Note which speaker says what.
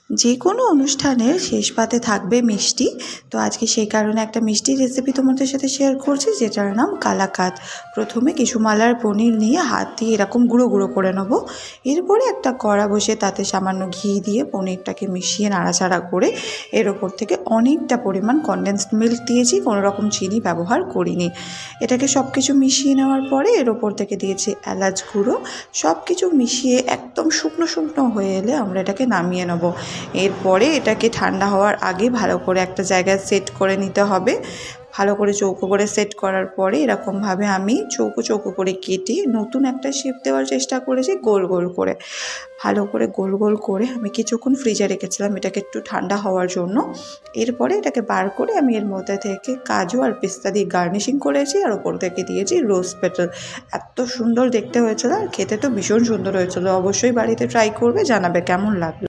Speaker 1: যে কোনো অনুষ্ঠানের শেষ পাতে থাকবে মিষ্টি। তো আজকে সেই কারণে একটা মিষ্টির রেসিপি তোমাদের সাথে শেয়ার করছি, যেটার নাম কালাকাঁদ। প্রথমে কিছু মালার পনির নিয়ে হাত দিয়ে এরকম গুঁড়ো গুঁড়ো করে নেব। এরপরে একটা কড়া বসে তাতে সামান্য ঘি দিয়ে পনিরটাকে মিশিয়ে নাড়াচাড়া করে এর ওপর থেকে অনেকটা পরিমাণ কনডেন্সড মিল্ক দিয়েছি, কোনো রকম চিনি ব্যবহার করিনি। এটাকে সব কিছু মিশিয়ে নেওয়ার পরে এর ওপর থেকে দিয়েছি এলাচ গুঁড়ো। সব কিছু মিশিয়ে একদম শুকনো শুকনো হয়ে এলে আমরা এটাকে নামিয়ে নেব। এরপরে এটাকে ঠান্ডা হওয়ার আগে ভালো করে একটা জায়গায় সেট করে নিতে হবে। ভালো করে চৌকো করে সেট করার পরে এরকমভাবে আমি চৌকো চৌকো করে কেটে নতুন একটা শেপ দেওয়ার চেষ্টা করেছি, গোল গোল করে। ভালো করে গোল গোল করে আমি কিছুক্ষণ ফ্রিজে রেখেছিলাম এটাকে একটু ঠান্ডা হওয়ার জন্য। এরপরে এটাকে বার করে আমি এর মধ্যে থেকে কাজু আর পেস্তা দিয়ে গার্নিশিং করেছি, আর ওপর থেকে দিয়েছি রোজ পেটাল। এত সুন্দর দেখতে হয়েছিল আর খেতে তো ভীষণ সুন্দর হয়েছিল। অবশ্যই বাড়িতে ট্রাই করবে, জানাবে কেমন লাগলো।